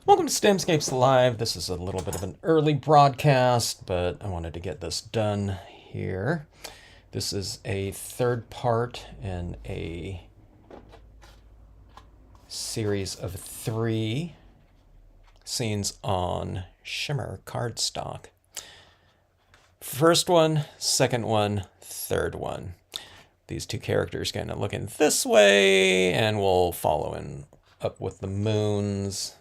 Welcome to Stampscapes Live. This is a little bit of an early broadcast, but I wanted to get this done here. This is a third part in a series of 3 scenes on Shimmer cardstock. First one, second one, third one. These 2 characters kind of looking this way, and we'll follow in up with the moons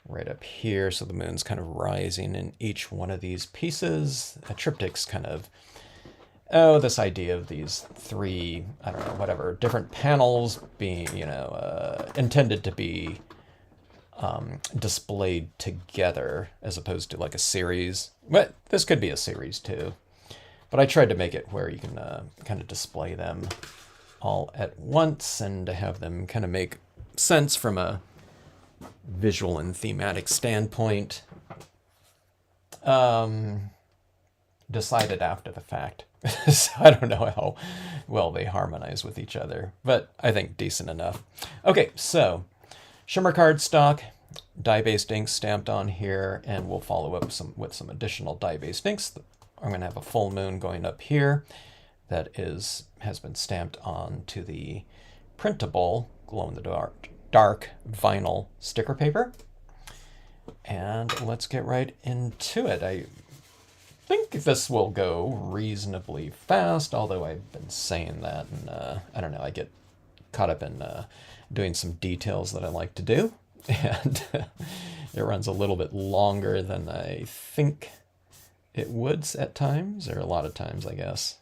right up here. So the moon's kind of rising in each one of these pieces. A triptych's kind of, this idea of these 3, I don't know, whatever, different panels being, intended to be displayed together as opposed to like a series. But this could be a series too. But I tried to make it where you can kind of display them all at once and to have them kind of make sense from a visual and thematic standpoint. Decided after the fact. So I don't know how well they harmonize with each other, but I think decent enough. Okay, so Shimmer cardstock, dye-based ink stamped on here, and we'll follow up with some additional dye-based inks. I'm going to have a full moon going up here that has been stamped onto the printable glow-in-the-dark vinyl sticker paper. And let's get right into it. I think this will go reasonably fast, although I've been saying that, and I don't know, I get caught up in doing some details that I like to do, and it runs a little bit longer than I think it would at times, or a lot of times, I guess.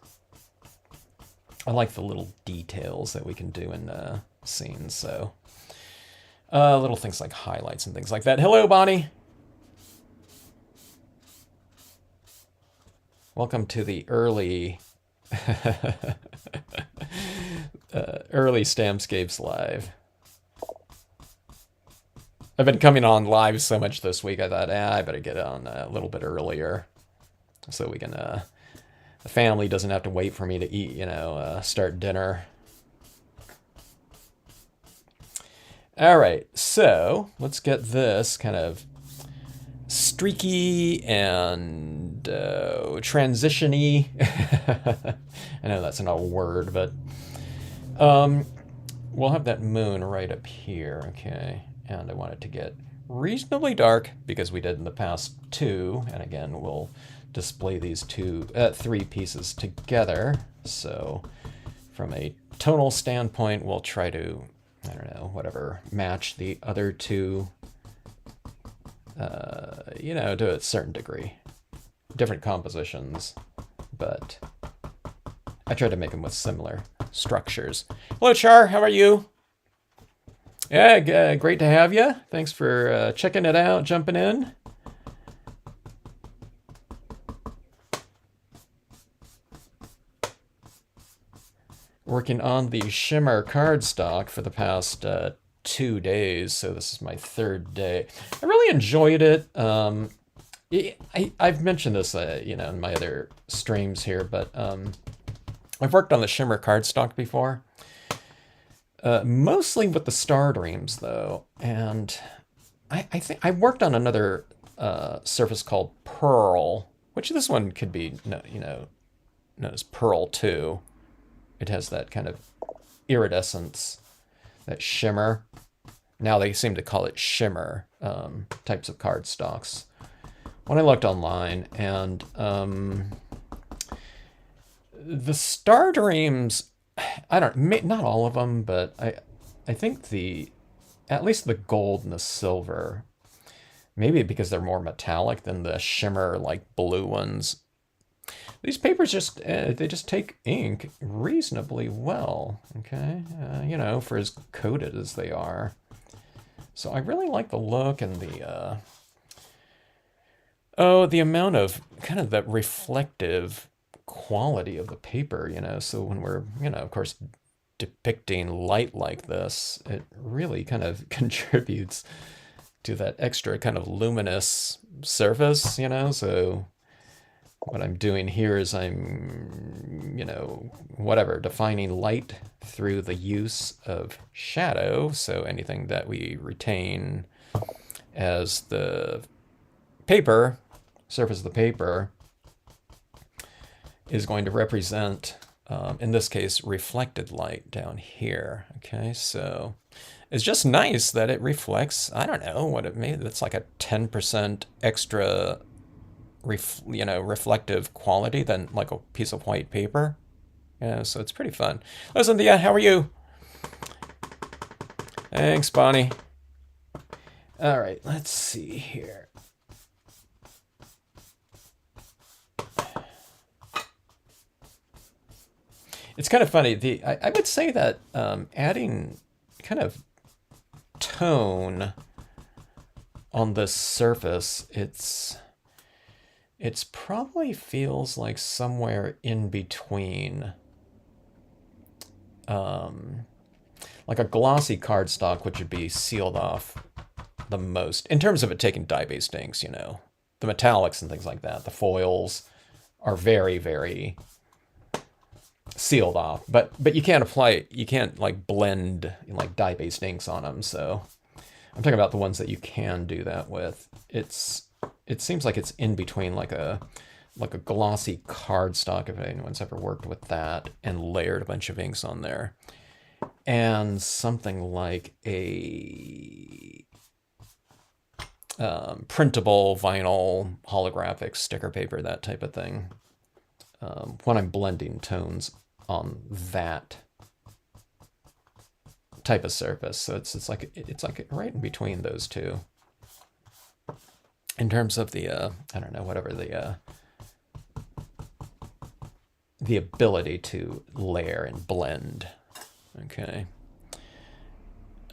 I like the little details that we can do in scenes, so little things like highlights and things like that. Hello, Bonnie. Welcome to the early early Stampscapes Live. I've been coming on live so much this week, I thought, I better get on a little bit earlier so we can, the family doesn't have to wait for me to eat, start dinner. All right, so let's get this kind of streaky and transition-y. I know that's not a word, but we'll have that moon right up here, okay? And I want it to get reasonably dark because we did in the past 2, and again, we'll display these 3 pieces together. So from a tonal standpoint, we'll try to, I don't know, whatever, match the other 2, to a certain degree. Different compositions, but I tried to make them with similar structures. Hello, Char, how are you? Yeah, great to have you. Thanks for checking it out, jumping in. Working on the Shimmer cardstock for the past 2 days, so this is my 3rd day. I really enjoyed it. I've mentioned this, in my other streams here, but I've worked on the Shimmer cardstock before, mostly with the Star Dreams, though, and I think I worked on another surface called Pearl, which this one could be, known as Pearl too. It has that kind of iridescence, that shimmer. Now they seem to call it Shimmer types of cardstocks. When I looked online, and the Star Dreams, not all of them, but I think at least the gold and the silver, maybe because they're more metallic than the shimmer like blue ones. These papers they just take ink reasonably well, okay? For as coated as they are. So I really like the look and the amount of kind of that reflective quality of the paper, so when we're, of course, depicting light like this, it really kind of contributes to that extra kind of luminous surface, so what I'm doing here is I'm, defining light through the use of shadow. So anything that we retain as the paper, surface of the paper, is going to represent, in this case, reflected light down here. Okay, so it's just nice that it reflects, I don't know what it may, that's like a 10% extra reflective quality than like a piece of white paper. Yeah, so it's pretty fun. Listen, Thea, how are you? Thanks, Bonnie. All right, let's see here. It's kind of funny. I would say that adding kind of tone on this surface, it's probably feels like somewhere in between, like a glossy cardstock, which would be sealed off the most in terms of it taking dye-based inks. The metallics and things like that. The foils are very, very sealed off, but you can't like blend like dye-based inks on them. So I'm talking about the ones that you can do that with. It seems like it's in between like a glossy cardstock, if anyone's ever worked with that, and layered a bunch of inks on there, and something like a printable vinyl holographic sticker paper, that type of thing. When I'm blending tones on that type of surface, so it's like right in between those two. In terms of the I don't know, whatever the ability to layer and blend. Okay.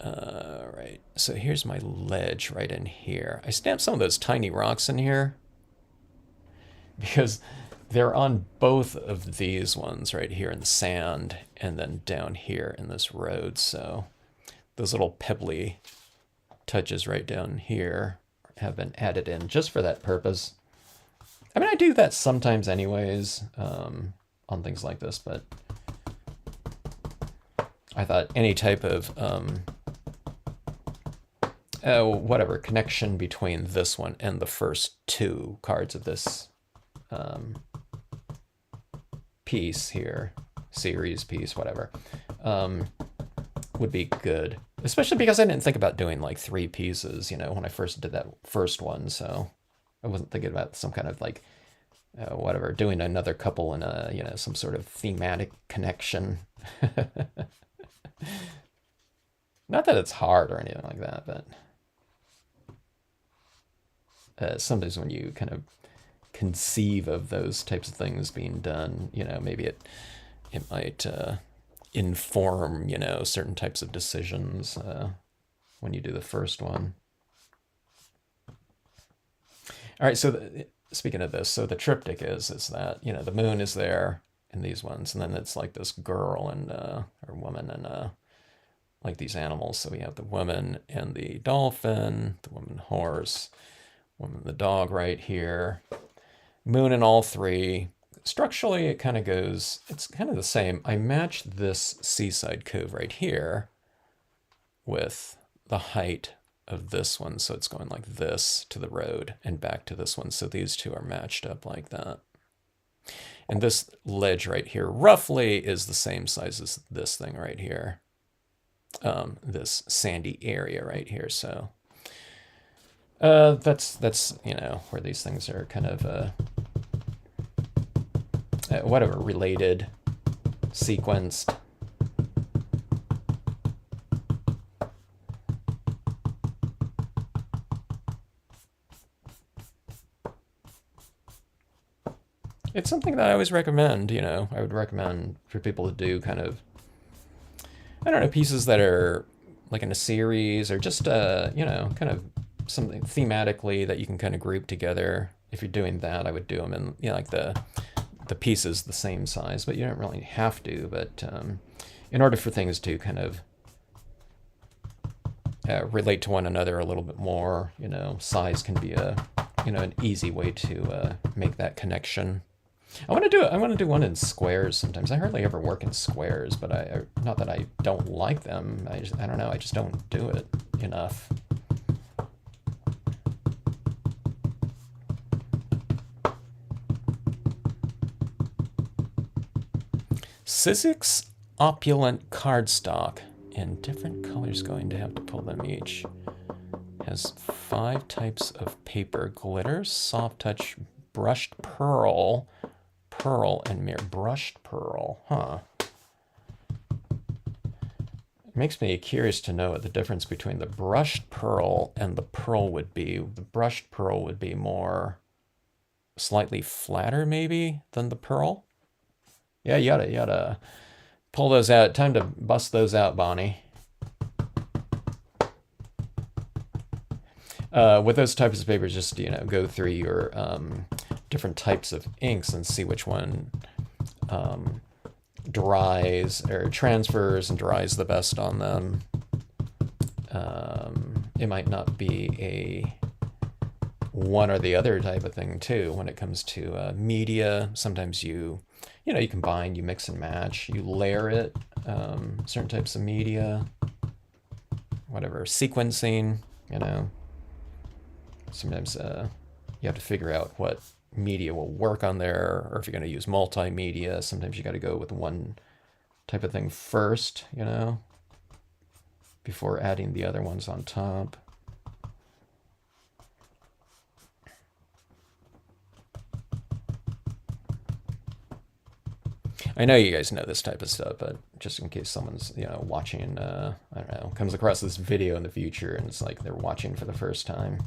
Right. So here's my ledge right in here. I stamped some of those tiny rocks in here because they're on both of these ones right here in the sand and then down here in this road. So those little pebbly touches right down here have been added in just for that purpose. I mean, I do that sometimes anyways on things like this, but I thought any type of whatever connection between this one and the first two cards of this piece here, series piece, whatever, would be good. Especially because I didn't think about doing like 3 pieces, when I first did that first one. So I wasn't thinking about some kind of like, whatever, doing another couple in a, some sort of thematic connection. Not that it's hard or anything like that, but sometimes when you kind of conceive of those types of things being done, maybe it might inform, certain types of decisions when you do the first one. All right, so speaking of this, so the triptych is that, the moon is there in these ones, and then it's like this girl and or woman and like these animals. So we have the woman and the dolphin, the woman horse, woman the dog right here, moon in all 3. Structurally, it kind of goes, it's kind of the same. I matched this seaside cove right here with the height of this one. So it's going like this to the road and back to this one. So these two are matched up like that. And this ledge right here roughly is the same size as this thing right here. This sandy area right here. So that's where these things are kind of whatever, related, sequenced. It's something that I always recommend, I would recommend for people to do kind of, I don't know, pieces that are like in a series or just, kind of something thematically that you can kind of group together. If you're doing that, I would do them in, like the pieces the same size, but you don't really have to. But in order for things to kind of relate to one another a little bit more, size can be an easy way to make that connection. I want to do one in squares sometimes. I hardly ever work in squares, but I not that I don't like them. I don't know. I just don't do it enough. Sizzix Opulent Cardstock in different colors, going to have to pull them each. Has 5 types of paper: glitter, soft touch, brushed pearl, and mirror. Brushed pearl, huh? It makes me curious to know what the difference between the brushed pearl and the pearl would be. The brushed pearl would be more slightly flatter maybe than the pearl. Yeah, you gotta pull those out. Time to bust those out, Bonnie. With those types of papers, just go through your different types of inks and see which one dries or transfers and dries the best on them. It might not be a one or the other type of thing too when it comes to media. Sometimes you combine, you mix and match, you layer it, certain types of media, whatever, sequencing, sometimes you have to figure out what media will work on there, or if you're going to use multimedia, sometimes you got to go with one type of thing first, before adding the other ones on top. I know you guys know this type of stuff, but just in case someone's watching, I don't know, comes across this video in the future and it's like they're watching for the first time.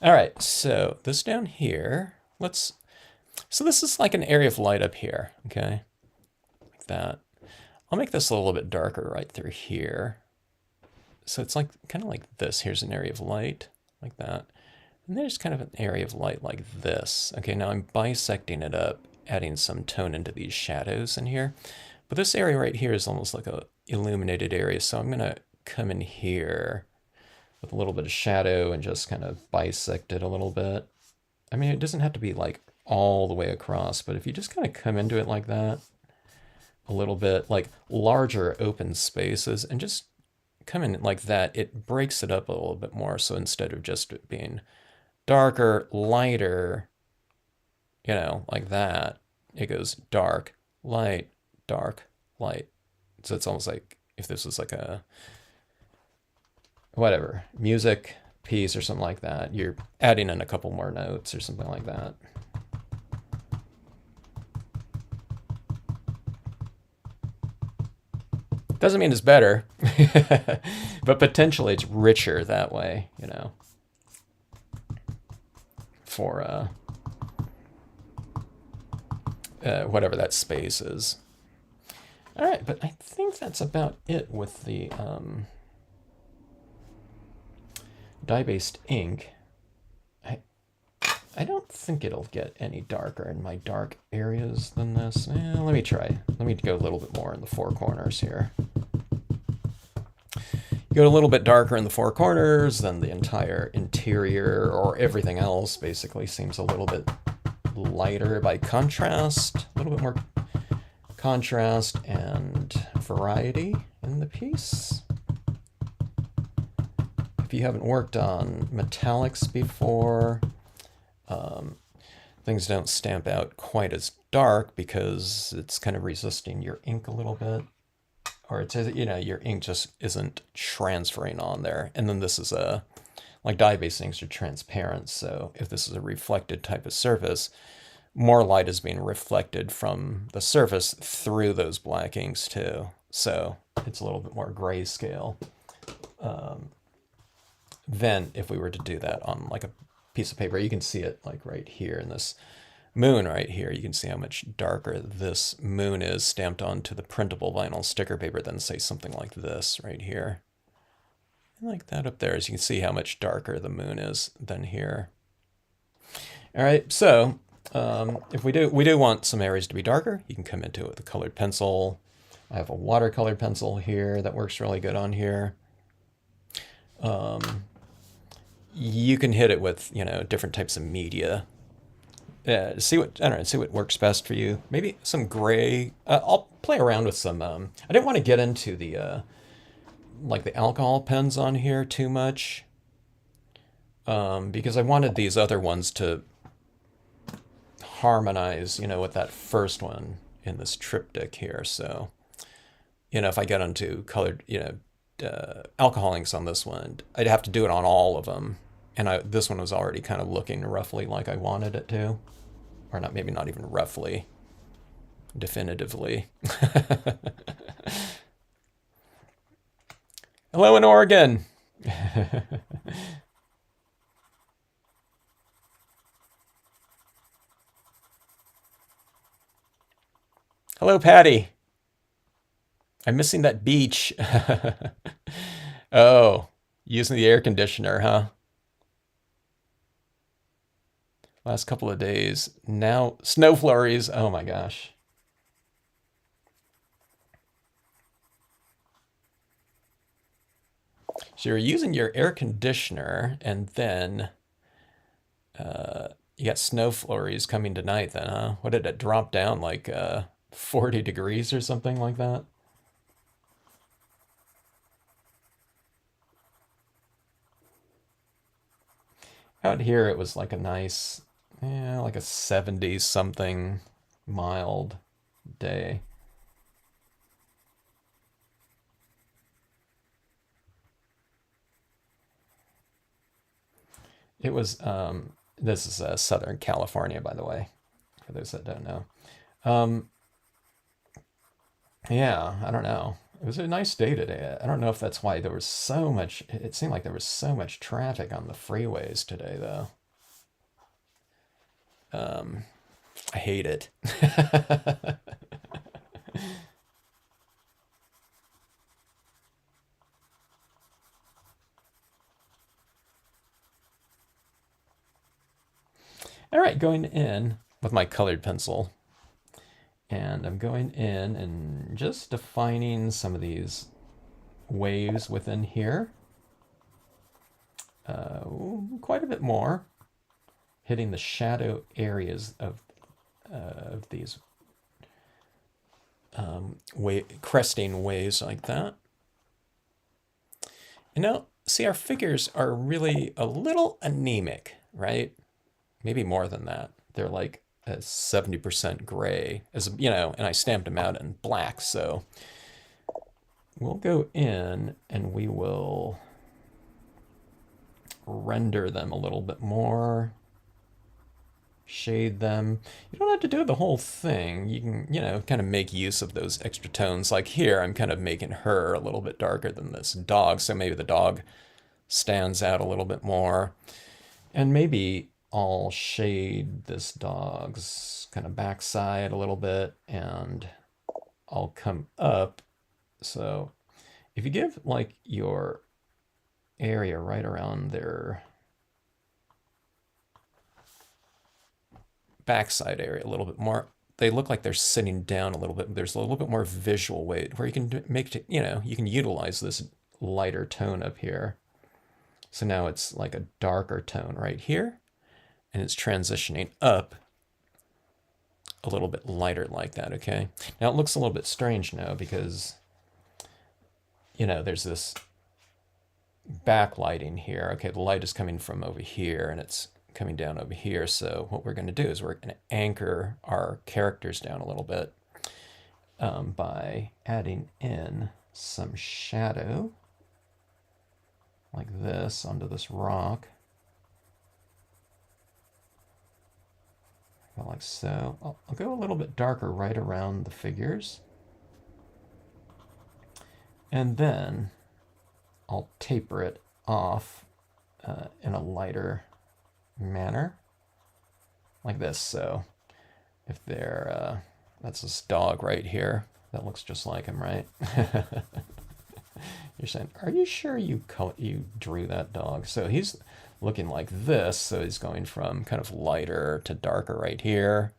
All right, so this down here, so this is like an area of light up here, okay? Like that. I'll make this a little bit darker right through here. So it's like kind of like this. Here's an area of light like that. And there's kind of an area of light like this. Okay, now I'm bisecting it up, adding some tone into these shadows in here. But this area right here is almost like a illuminated area. So I'm going to come in here with a little bit of shadow and just kind of bisect it a little bit. I mean, it doesn't have to be like all the way across, but if you just kind of come into it like that, a little bit, like larger open spaces, and just come in like that, it breaks it up a little bit more. So instead of just it being darker, lighter, like that, it goes dark, light, dark, light. So it's almost like if this was like a whatever music piece or something like that, you're adding in a couple more notes or something like that. Doesn't mean it's better, but potentially it's richer that way, for whatever that space is. All right, but I think that's about it with the dye-based ink. I don't think it'll get any darker in my dark areas than this. Let me try. Let me go a little bit more in the 4 corners here. Go a little bit darker in the 4 corners, then the entire interior or everything else basically seems a little bit lighter by contrast, a little bit more contrast and variety in the piece. If you haven't worked on metallics before, things don't stamp out quite as dark because it's kind of resisting your ink a little bit, or it's your ink just isn't transferring on there. And then this is like dye-based inks are transparent, so if this is a reflected type of surface, more light is being reflected from the surface through those black inks too. So it's a little bit more grayscale than if we were to do that on like a piece of paper. You can see it like right here in this moon right here. You can see how much darker this moon is stamped onto the printable vinyl sticker paper than say something like this right here. And like that up there, as you can see how much darker the moon is than here. All right, so if we do want some areas to be darker, you can come into it with a colored pencil. I have a watercolor pencil here that works really good on here. You can hit it with different types of media. See what works best for you. Maybe some gray. I'll play around with some. I didn't want to get into the like the alcohol pens on here too much. because I wanted these other ones to harmonize, with that first one in this triptych here. So, if I get onto colored, alcohol inks on this one, I'd have to do it on all of them. And this one was already kind of looking roughly like I wanted it to. Or not, maybe not even roughly, definitively. Hello in Oregon. Hello, Patty. I'm missing that beach. Oh, using the air conditioner, huh? Last couple of days. Now, snow flurries. Oh my gosh. So you're using your air conditioner, and then you got snow flurries coming tonight, then, huh? What did it drop down, like 40 degrees or something like that? Out here, it was like a nice, yeah, like a 70 something mild day. It was, this is Southern California, by the way, for those that don't know. Um, yeah, I don't know. It was a nice day today. I don't know if that's why there was so much, it seemed like there was so much traffic on the freeways today, though. Um, I hate it. All right, going in with my colored pencil. And I'm going in and just defining some of these waves within here. Quite a bit more. Hitting the shadow areas of these cresting waves like that. And now, see, our figures are really a little anemic, right? Maybe more than that. They're like a 70% gray, and I stamped them out in black. So we'll go in and we will render them a little bit more, shade them. You don't have to do the whole thing. You can, kind of make use of those extra tones. Like here, I'm kind of making her a little bit darker than this dog, so maybe the dog stands out a little bit more. And maybe I'll shade this dog's kind of backside a little bit, and I'll come up. So if you give like your area right around their backside area a little bit more, they look like they're sitting down a little bit. There's a little bit more visual weight where you can you can utilize this lighter tone up here. So now it's like a darker tone right here, and it's transitioning up a little bit lighter like that, okay? Now it looks a little bit strange now because, there's this backlighting here. Okay, the light is coming from over here and it's coming down over here. So what we're going to do is we're going to anchor our characters down a little bit by adding in some shadow like this onto this rock. Like so. I'll go a little bit darker right around the figures. And then I'll taper it off in a lighter manner, like this. So if they're, that's this dog right here. That looks just like him, right? You're saying, are you sure you drew that dog? So he's looking like this. So he's going from kind of lighter to darker right here.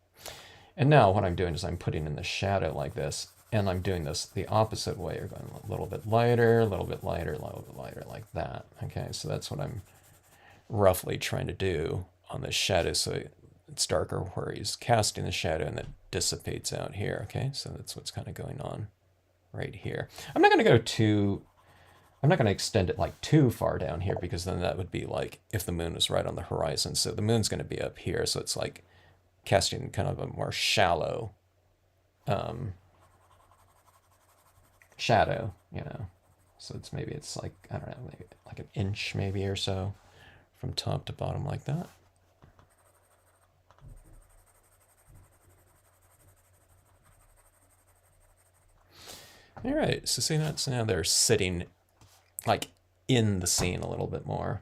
And now what I'm doing is I'm putting in the shadow like this. And I'm doing this the opposite way. You're going a little bit lighter, a little bit lighter, a little bit lighter like that. Okay, so that's what I'm roughly trying to do on this shadow. So it's darker where he's casting the shadow and that dissipates out here. Okay, so that's what's kind of going on right here. I'm not going to go too I'm not going to extend it like too far down here because then that would be like if the moon was right on the horizon. So the moon's going to be up here. So it's like casting kind of a more shallow shadow, you know. So it's like, I don't know, maybe like an inch maybe or so from top to bottom like that. All right, so see that? So now they're sitting like in the scene a little bit more.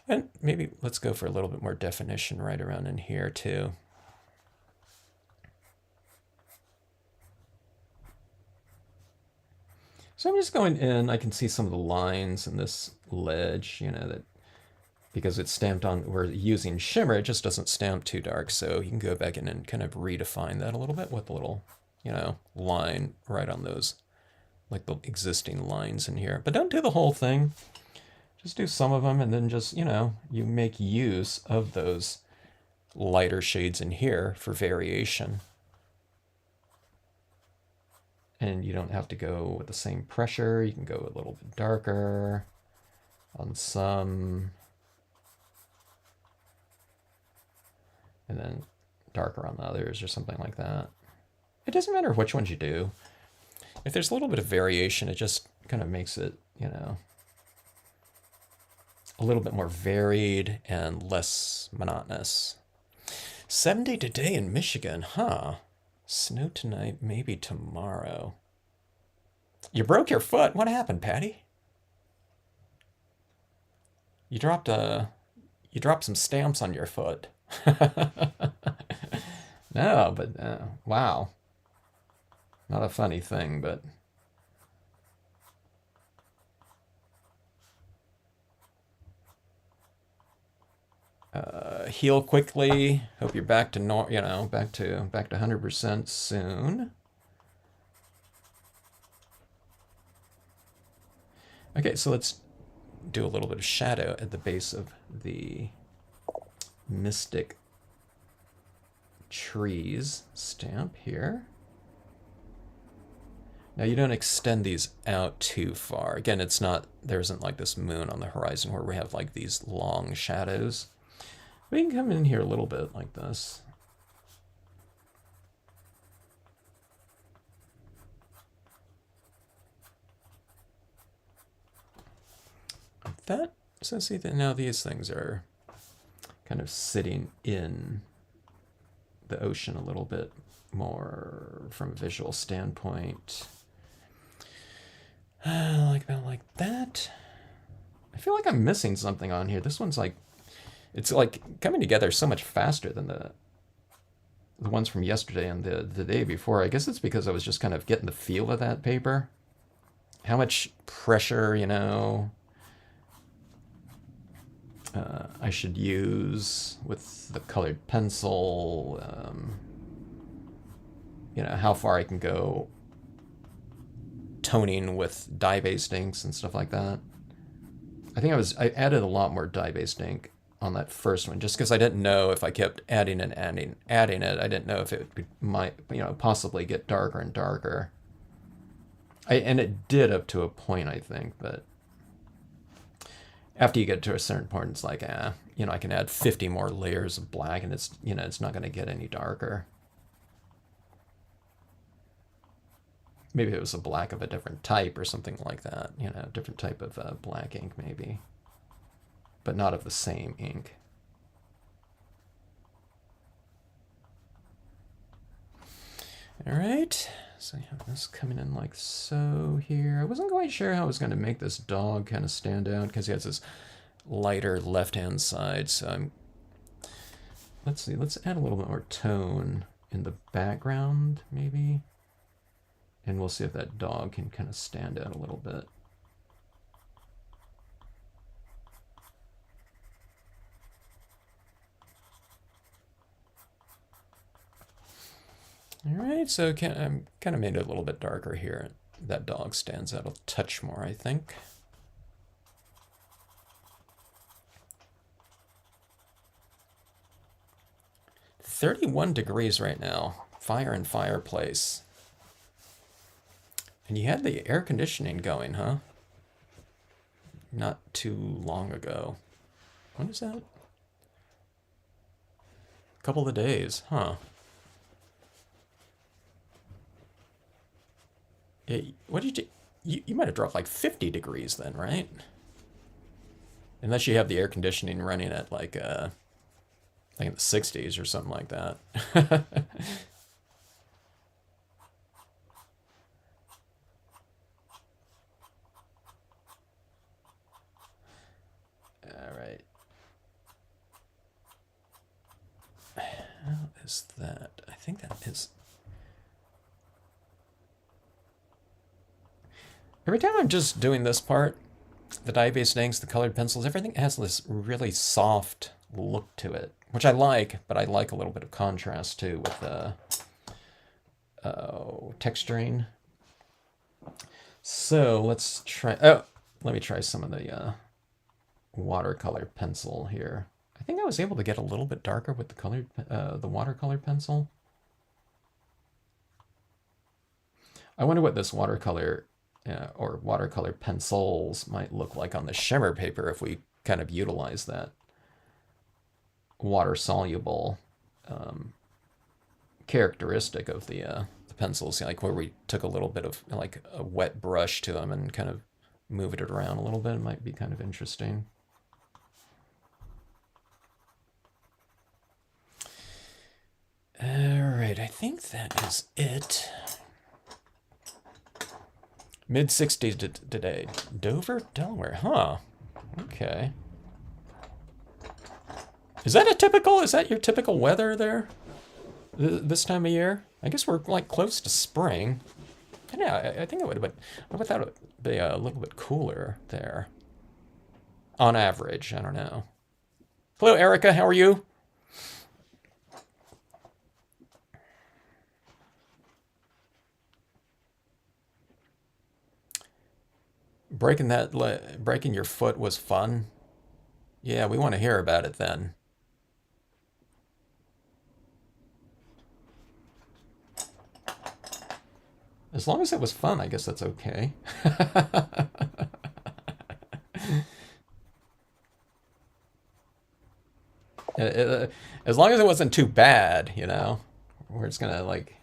And maybe let's go for a little bit more definition right around in here too. So I'm just going in, I can see some of the lines in this ledge, you know, that because it's stamped on, we're using shimmer, it just doesn't stamp too dark. So you can go back in and kind of redefine that a little bit with a little, you know, line right on those, like the existing lines in here. But don't do the whole thing. Just do some of them and then just, you know, you make use of those lighter shades in here for variation. And you don't have to go with the same pressure. You can go a little bit darker on some, and then darker on the others or something like that. It doesn't matter which ones you do. If there's a little bit of variation, it just kind of makes it, you know, a little bit more varied and less monotonous. 70 today in Michigan, huh? Snow tonight, maybe tomorrow. You broke your foot. What happened, Patty? You dropped some stamps on your foot. No, but wow. Not a funny thing, but heal quickly. Hope you're back to back to 100% soon. Okay, so let's do a little bit of shadow at the base of the Mystic Trees stamp here. Now you don't extend these out too far. Again, there isn't like this moon on the horizon where we have like these long shadows. We can come in here a little bit like this. Like that. So see that now these things are kind of sitting in the ocean a little bit more from a visual standpoint. Like that. I feel like I'm missing something on here. This one's like, it's like coming together so much faster than the ones from yesterday and the day before. I guess it's because I was just kind of getting the feel of that paper. How much pressure, you know, I should use with the colored pencil. You know, how far I can go toning with dye-based inks and stuff like that. I think I added a lot more dye-based ink on that first one, just because I didn't know if I kept adding and adding it, I didn't know if it might, you know, possibly get darker and darker. And it did up to a point, I think, but after you get to a certain point, it's like, you know, I can add 50 more layers of black, and it's, you know, it's not going to get any darker. Maybe it was a black of a different type or something like that, you know, different type of black ink maybe, but not of the same ink. All right, so you have this coming in like so here. I wasn't quite sure how I was going to make this dog kind of stand out because he has this lighter left-hand side. So let's see, let's add a little bit more tone in the background maybe. And we'll see if that dog can kind of stand out a little bit. All right, so I'm kind of made it a little bit darker here. That dog stands out a touch more, I think. "31 degrees right now. Fire and fireplace." And you had the air conditioning going, huh? not too long ago. When is that? A couple of days, huh? What did you might have dropped like 50 degrees then, right? Unless you have the air conditioning running at like I think in the 60s or something like that. All right. How is that? I think that is. Every time I'm just doing this part, the dye-based inks, the colored pencils, everything has this really soft look to it, which I like, but I like a little bit of contrast too with the texturing. So let's try, let me try some of the watercolor pencil here. I think I was able to get a little bit darker with the watercolor pencil. I wonder what this watercolor or watercolor pencils might look like on the shimmer paper if we kind of utilize that water soluble characteristic of the pencils, like where we took a little bit of like a wet brush to them and kind of moved it around a little bit. It might be kind of interesting. All right, I think that is it. Mid-60s today. Dover, Delaware. Huh. Okay. Is that your typical weather there? This time of year? I guess we're like close to spring. Yeah, I think it would have been. I would have thought it would be a little bit cooler there. On average, I don't know. Hello, Erica. How are you? Breaking your foot was fun. Yeah, we want to hear about it then. As long as it was fun, I guess that's okay. As long as it wasn't too bad, where it's gonna like,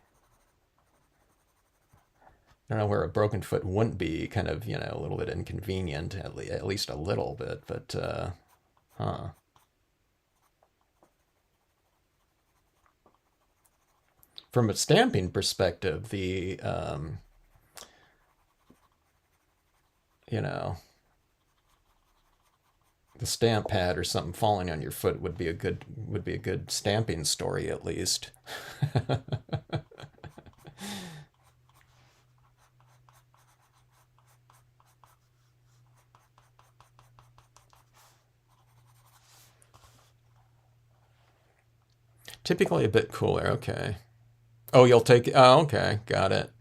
I don't know, where a broken foot wouldn't be kind of, a little bit inconvenient, at least a little bit, but, huh. From a stamping perspective, you know, the stamp pad or something falling on your foot would be a good stamping story at least. Typically a bit cooler. Okay. Oh, you'll take it. Oh, okay. Got it.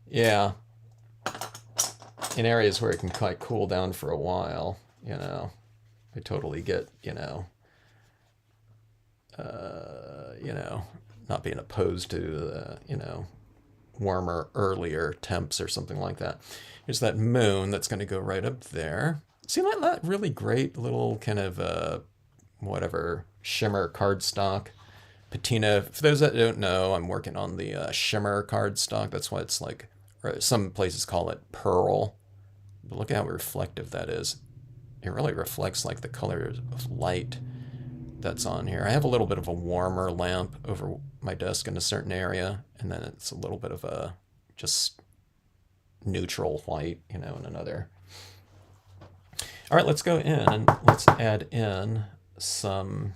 Yeah. In areas where it can quite cool down for a while, I totally get, not being opposed to, warmer, earlier temps or something like that. Here's that moon that's going to go right up there. See that really great little kind of whatever shimmer cardstock patina. For those that don't know, I'm working on the shimmer cardstock. That's why it's like, or some places call it pearl. But look at how reflective that is. It really reflects like the color of light that's on here. I have a little bit of a warmer lamp over my desk in a certain area, and then it's a little bit of a just neutral white, in another. All right, let's go in and let's add in some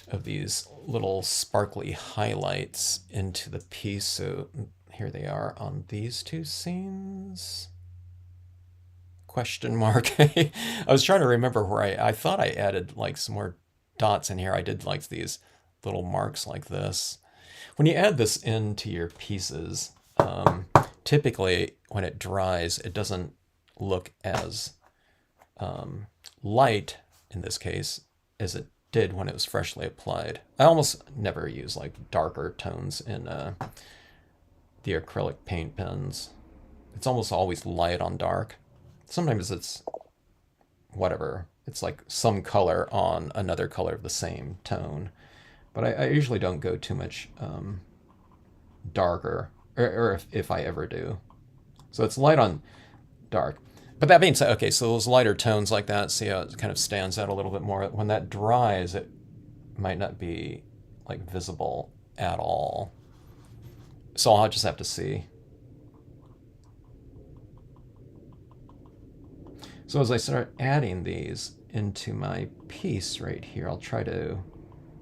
of these little sparkly highlights into the piece. So here they are on these two scenes. Question mark. I was trying to remember where I thought I added like some more dots in here. I did like these little marks like this. When you add this into your pieces, typically when it dries, it doesn't look as light in this case as it did when it was freshly applied. I almost never use like darker tones in the acrylic paint pens. it's almost always light on dark. Sometimes it's whatever. It's like some color on another color of the same tone. But I usually don't go too much darker, or if I ever do. So it's light on dark. But that being said, okay, so those lighter tones like that, see how it kind of stands out a little bit more. When that dries, it might not be like visible at all. So I'll just have to see. So as I start adding these into my piece right here, I'll try to,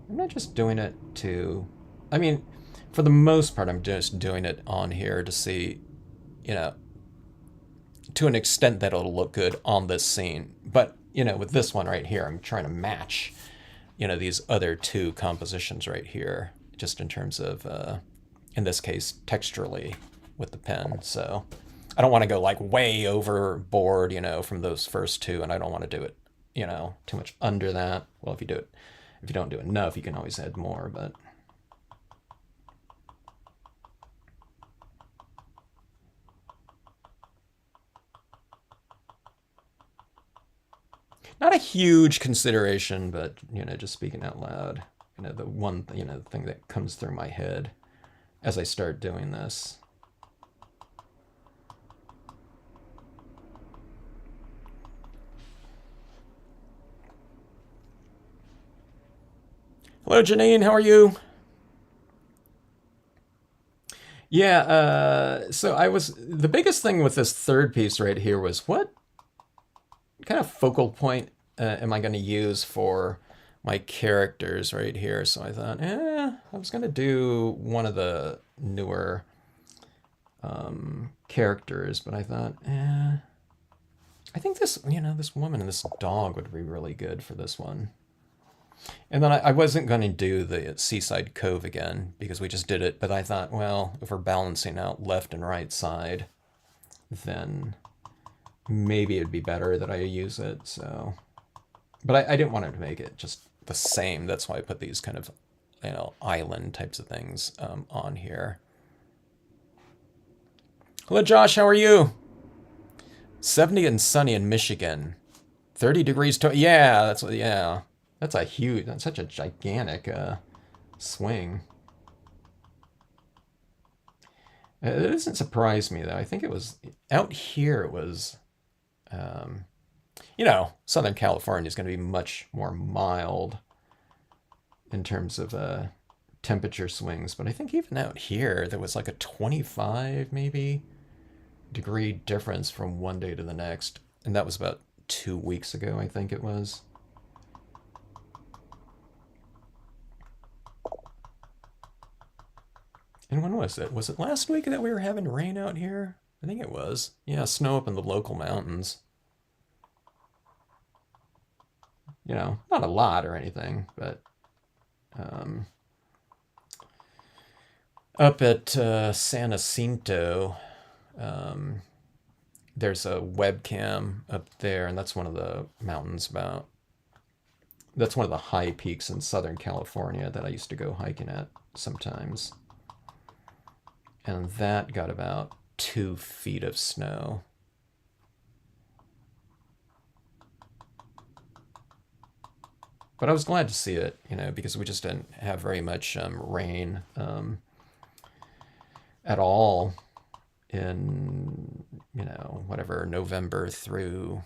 I'm not just doing it to, I mean, for the most part, I'm just doing it on here to see, you know, to an extent that it'll look good on this scene. But, you know, with this one right here, I'm trying to match, you know, these other two compositions right here, just in terms of, in this case, texturally with the pen. So I don't want to go like way overboard, you know, from those first two, and I don't want to do it, you know, too much under that. Well, if you do it, if you don't do enough, you can always add more, but not a huge consideration, but, you know, just speaking out loud, you know, the one, you know, thing that comes through my head as I start doing this. Hello, Janine. How are you? Yeah. So I was the biggest thing with this third piece right here was what kind of focal point am I going to use for my characters right here? So I thought, I was going to do one of the newer characters, but I thought, I think this, you know, this woman and this dog would be really good for this one. And then I wasn't going to do the Seaside Cove again because we just did it, but I thought, well, if we're balancing out left and right side, then maybe it'd be better that I use it. So, but I didn't want to make it just the same. That's why I put these kind of, you know, island types of things on here. Hello, Josh. How are you? 70 and sunny in Michigan. 30 degrees. Yeah, that's what. Yeah, that's a huge. That's such a gigantic swing. It doesn't surprise me though. I think it was out here. It was, you know, Southern California is going to be much more mild in terms of temperature swings. But I think even out here there was like a 25 maybe degree difference from one day to the next, and that was about 2 weeks ago. I think it was. And when was it? Was it last week that we were having rain out here? I think it was. Yeah, snow up in the local mountains. You know, not a lot or anything, but um, up at San Jacinto, um, there's a webcam up there, and that's one of the mountains about. That's one of the high peaks in Southern California that I used to go hiking at sometimes. And that got about 2 feet of snow. But I was glad to see it, you know, because we just didn't have very much rain at all in, you know, whatever, November through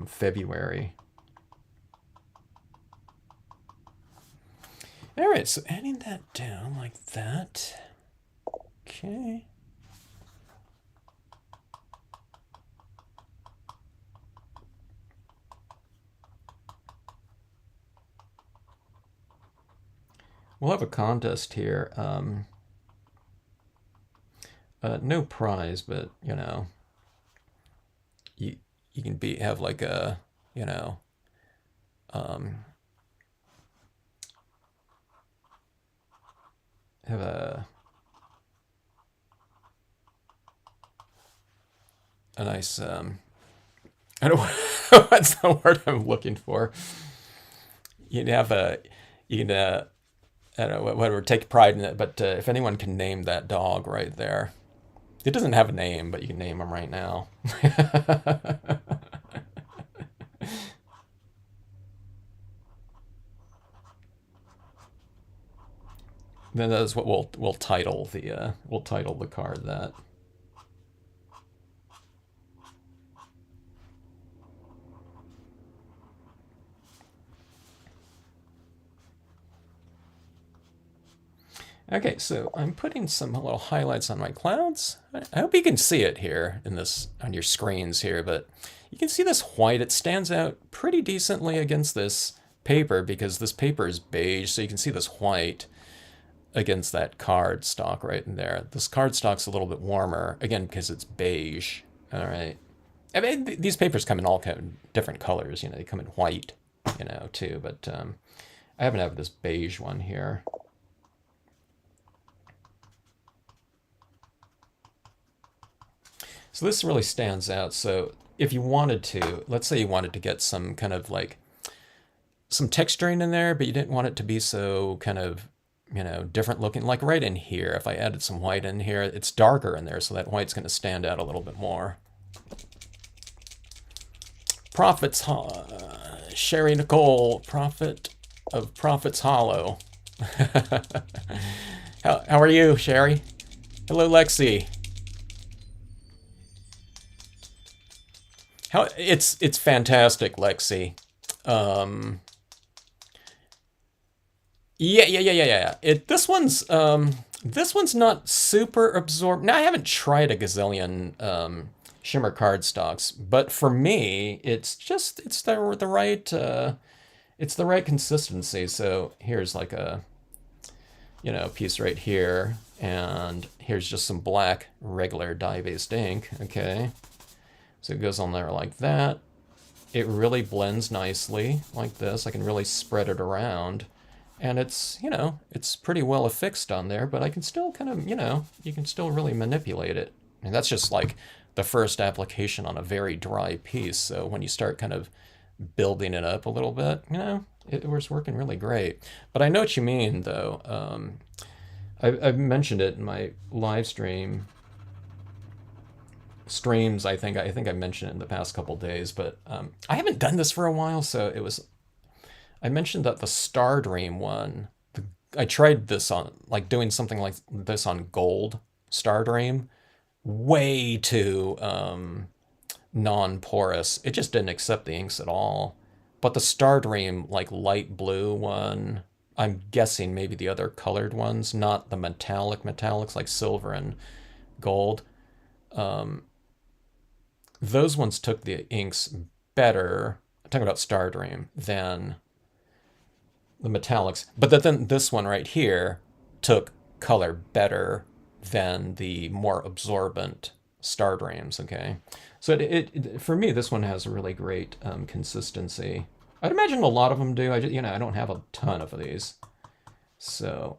February. All right, so adding that down like that. Okay. We'll have a contest here. No prize, but you know, you can have like a, you know, have a nice I don't what's the word I'm looking for. You can have a you can I don't know whatever take pride in it, but if anyone can name that dog right there, It doesn't have a name, but you can name them right now. Then that's what we'll title the card that. Okay, so I'm putting some little highlights on my clouds. I hope you can see it here in this on your screens here, but you can see this white. It stands out pretty decently against this paper because this paper is beige, so you can see this white against that card stock right in there. This card stock's a little bit warmer, again, because it's beige. All right. I mean, these papers come in all kind of different colors. You know, they come in white, you know, too. But I happen to have this beige one here. So this really stands out. So if you wanted to, let's say you wanted to get some kind of like some texturing in there, but you didn't want it to be so kind of, you know, different looking. Like right in here, if I added some white in here, it's darker in there, so that white's going to stand out a little bit more. Sherry Nicole, Prophet of Prophets Hollow. How are you, Sherry? Hello, Lexi. It's fantastic, Lexi. Yeah. This one's not super absorbed. Now I haven't tried a gazillion shimmer cardstocks, but for me, it's the right consistency. So here's like a piece right here, and here's just some black regular dye-based ink. Okay, so it goes on there like that. It really blends nicely like this. I can really spread it around. And it's pretty well affixed on there, but I can still kind of, you can still really manipulate it. And that's just like the first application on a very dry piece. So when you start kind of building it up a little bit, it was working really great. But I know what you mean, though. I've mentioned it in my live streams. I think I mentioned it in the past couple days, but I haven't done this for a while, so I mentioned that the Star Dream one, I tried this on, like doing something like this on gold Star Dream, way too non-porous. It just didn't accept the inks at all. But the Star Dream, like light blue one, I'm guessing maybe the other colored ones, not the metallics like silver and gold. Those ones took the inks better, I'm talking about Star Dream, than the metallics. But then this one right here took color better than the more absorbent Star Dreams, okay? So for me, this one has a really great consistency. I'd imagine a lot of them do. I don't have a ton of these. So,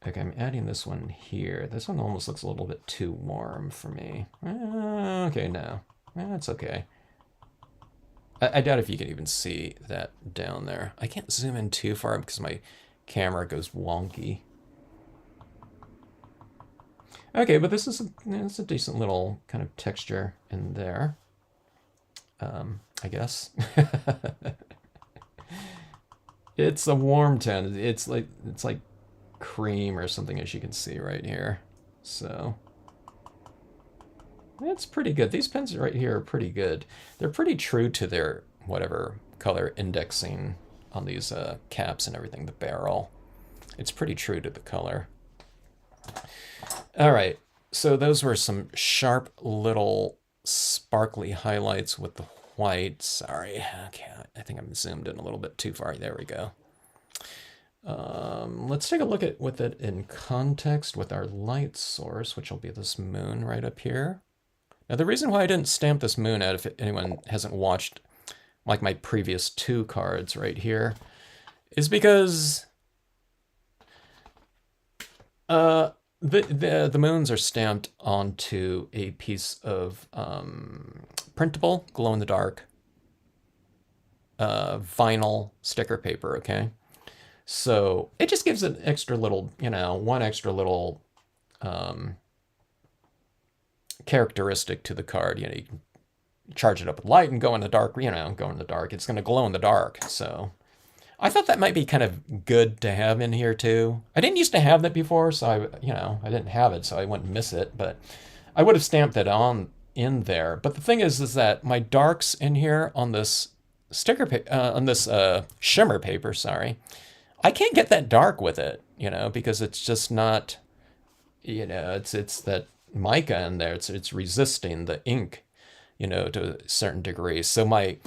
okay, I'm adding this one here. This one almost looks a little bit too warm for me. Okay, no. That's okay. I doubt if you can even see that down there. I can't zoom in too far because my camera goes wonky. Okay, but this is it's a decent little kind of texture in there. I guess. It's a warm tone. It's like cream or something, as you can see right here. So it's pretty good. These pens right here are pretty good. They're pretty true to their whatever color indexing on these caps and everything, the barrel. It's pretty true to the color. All right, so those were some sharp little sparkly highlights with the white. Sorry, okay, I think I'm zoomed in a little bit too far. There we go. Let's take a look at with it in context with our light source, which will be this moon right up here. Now, the reason why I didn't stamp this moon out, if anyone hasn't watched like my previous two cards right here, is because the moons are stamped onto a piece of printable glow-in-the-dark vinyl sticker paper, okay? So it just gives an extra little, one extra little characteristic to the card. You can charge it up with light and go in the dark, go in the dark. It's going to glow in the dark. So I thought that might be kind of good to have in here too. I didn't used to have that before, so I didn't have it, so I wouldn't miss it, but I would have stamped it on in there. But the thing is that my darks in here on this on this shimmer paper, sorry, I can't get that dark with it, because it's just not, it's that mica in there. It's resisting the ink, to a certain degree. So my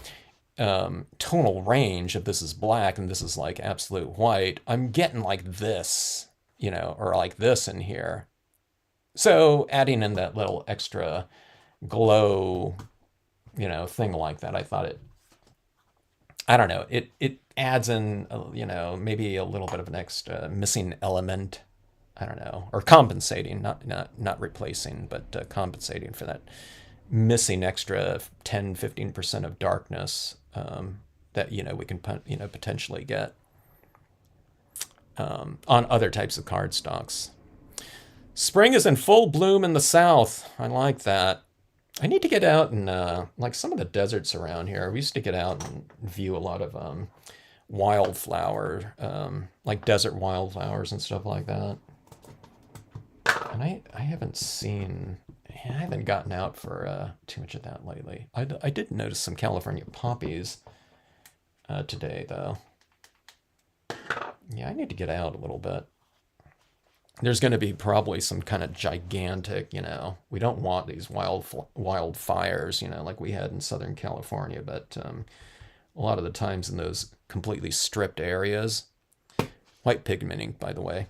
tonal range, if this is black and this is like absolute white, I'm getting like this, or like this in here. So adding in that little extra glow, thing like that, I thought I don't know, it adds in, maybe a little bit of an extra missing element. I don't know, or compensating, not replacing, but compensating for that missing extra 10-15% of darkness that we can potentially get on other types of cardstocks. Spring is in full bloom in the south. I like that. I need to get out and like some of the deserts around here. We used to get out and view a lot of wildflower, like desert wildflowers and stuff like that. And I haven't gotten out for too much of that lately. I did notice some California poppies today, though. Yeah, I need to get out a little bit. There's going to be probably some kind of gigantic, we don't want these wildfires, like we had in Southern California, but a lot of the times in those completely stripped areas, white pigment ink, by the way,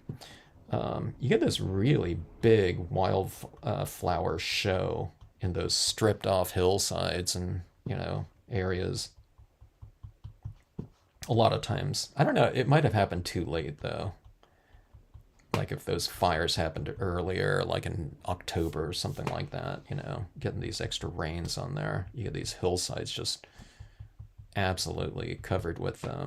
you get this really big wildflower show in those stripped off hillsides and, areas. A lot of times. I don't know, it might have happened too late, though. Like if those fires happened earlier, like in October or something like that, getting these extra rains on there. You get these hillsides just absolutely covered with I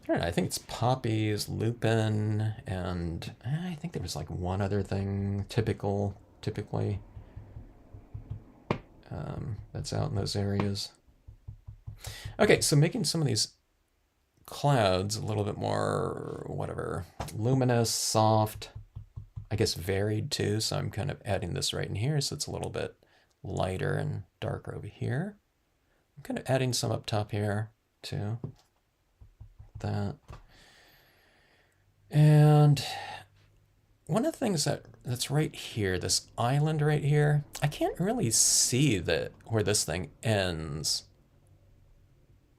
don't know, I think it's poppies, lupin, and I think there was like one other thing typically that's out in those areas. Okay, so making some of these clouds a little bit more, whatever, luminous, soft, I guess varied too. So I'm kind of adding this right in here, so it's a little bit lighter and darker over here. I'm kind of adding some up top here too. That. And one of the things that's right here, this island right here, I can't really see where this thing ends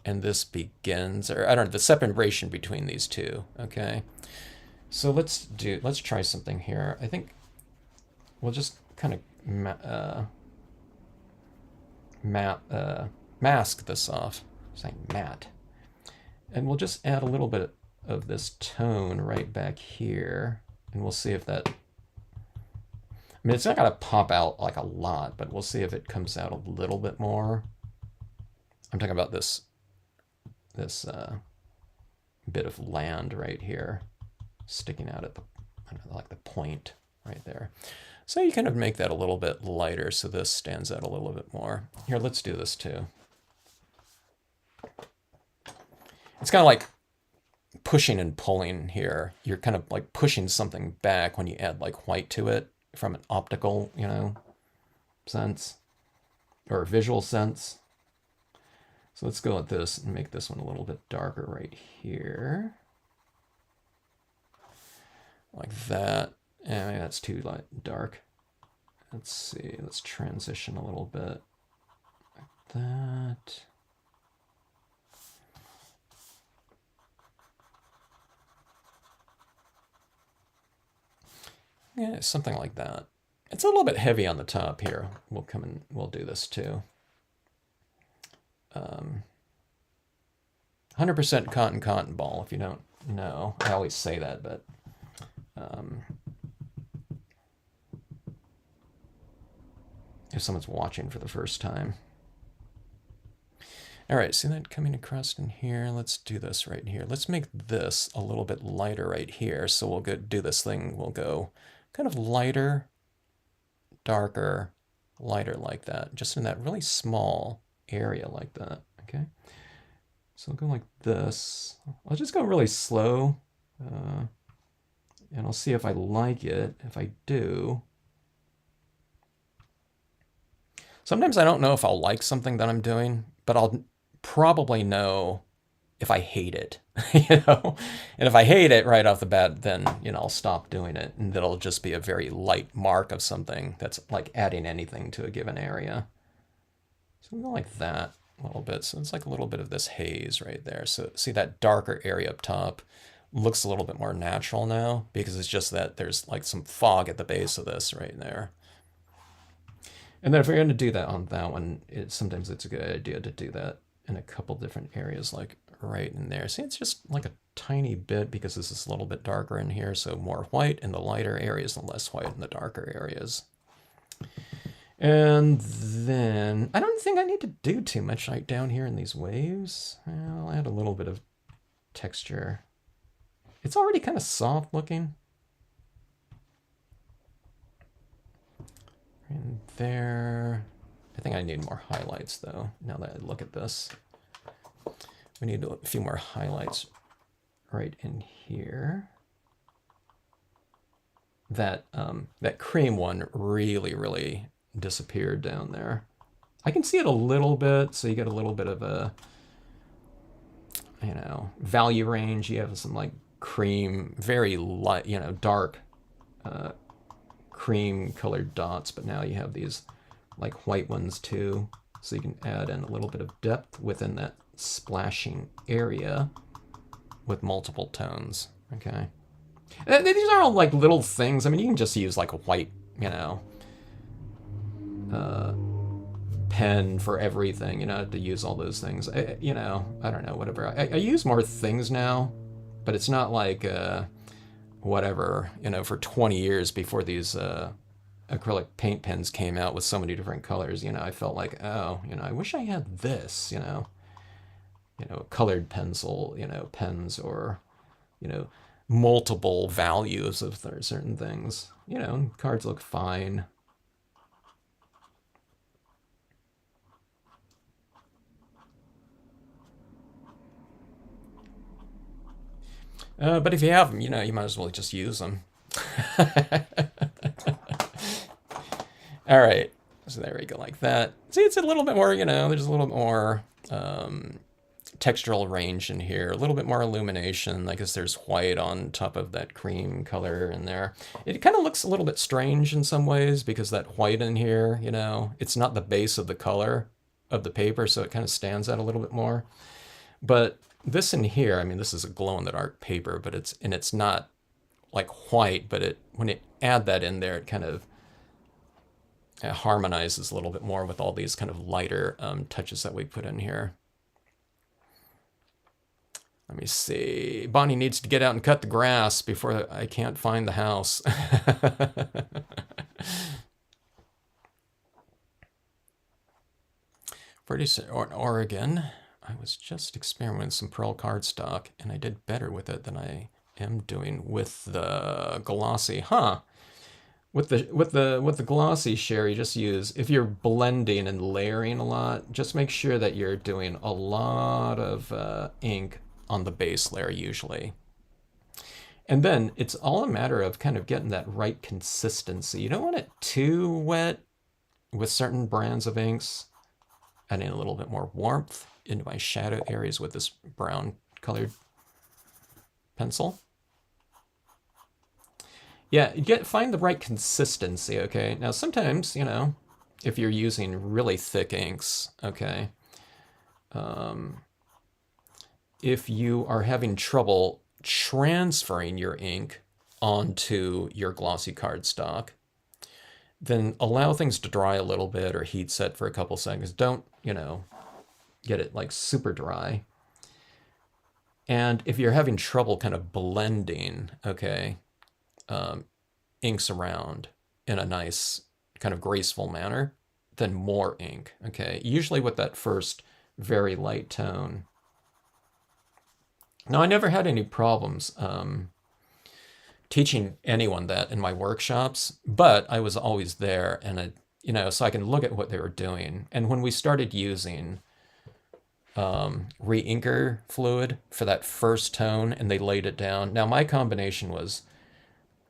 and this begins, or I don't know, the separation between these two. Okay, so let's try something here. I think we'll just kind of mask this off. I'm saying matte, and we'll just add a little bit of this tone right back here, and we'll see if that. I mean, it's not gonna pop out like a lot, but we'll see if it comes out a little bit more. I'm talking about this bit of land right here sticking out at like the point right there. So you kind of make that a little bit lighter so this stands out a little bit more. Here, let's do this too. It's kind of like pushing and pulling here. You're kind of like pushing something back when you add like white to it from an optical, sense or visual sense. So let's go with this and make this one a little bit darker right here. Like that. Maybe that's too dark. Let's see, let's transition a little bit. Like that. Yeah, something like that. It's a little bit heavy on the top here. We'll come and we'll do this too. 100% cotton ball, if you don't know. I always say that, but if someone's watching for the first time. All right, see that coming across in here? Let's do this right here. Let's make this a little bit lighter right here. So we'll do this thing. We'll go kind of lighter, darker, lighter like that, just in that really small area like that, okay? So I'll go like this. I'll just go really slow, and I'll see if I like it. If I do, sometimes I don't know if I'll like something that I'm doing, but I'll probably know if I hate it, you know? And if I hate it right off the bat, then, I'll stop doing it, and it'll just be a very light mark of something that's like adding anything to a given area. So I'm going like that a little bit. So it's like a little bit of this haze right there. So see that darker area up top looks a little bit more natural now because it's just that there's like some fog at the base of this right there. And then if we're going to do that on that one, sometimes it's a good idea to do that in a couple different areas, like right in there. See, it's just like a tiny bit because this is a little bit darker in here, so more white in the lighter areas and less white in the darker areas. And then I don't think I need to do too much right down here in these waves. I'll add a little bit of texture. It's already kind of soft looking. And there, I think I need more highlights though, now that I look at this. We need a few more highlights right in here. That cream one really disappeared down there. I can see it a little bit, so you get a little bit of a, value range. You have some like cream, very light, dark cream colored dots, but now you have these like white ones too, so you can add in a little bit of depth within that splashing area with multiple tones. Okay, these are all like little things. I mean, you can just use like a white, pen for everything. You don't have to use all those things. I don't know, whatever. I use more things now, but it's not like whatever, for 20 years before these acrylic paint pens came out with so many different colors, I felt like, oh, I wish I had this, colored pencil, pens, or, multiple values of certain things. Cards look fine. But if you have them, you might as well just use them. All right, so there we go, like that. See, it's a little bit more, there's a little bit more textural range in here, a little bit more illumination. I guess there's white on top of that cream color in there. It kind of looks a little bit strange in some ways because that white in here, it's not the base of the color of the paper, so it kind of stands out a little bit more. But this in here, I mean, this is a glow-in-the-dark paper, but it's not like white, but when it add that in there, it kind of harmonizes a little bit more with all these kind of lighter touches that we put in here. Let me see. Bonnie needs to get out and cut the grass before I can't find the house. Oregon. I was just experimenting with some pearl cardstock, and I did better with it than I am doing with the glossy. Huh. With the glossy Sherry, just use, if you're blending and layering a lot, just make sure that you're doing a lot of ink on the base layer usually. And then it's all a matter of kind of getting that right consistency. You don't want it too wet with certain brands of inks. Adding a little bit more warmth into my shadow areas with this brown colored pencil. Yeah, find the right consistency, okay? Now sometimes, if you're using really thick inks, okay, if you are having trouble transferring your ink onto your glossy cardstock, then allow things to dry a little bit or heat set for a couple seconds. Don't, get it like super dry. And if you're having trouble kind of blending, okay, inks around in a nice kind of graceful manner, then more ink, okay? Usually with that first very light tone. Now, I never had any problems teaching anyone that in my workshops, but I was always there, and so I can look at what they were doing. And when we started using re-inker fluid for that first tone, and they laid it down. Now, my combination was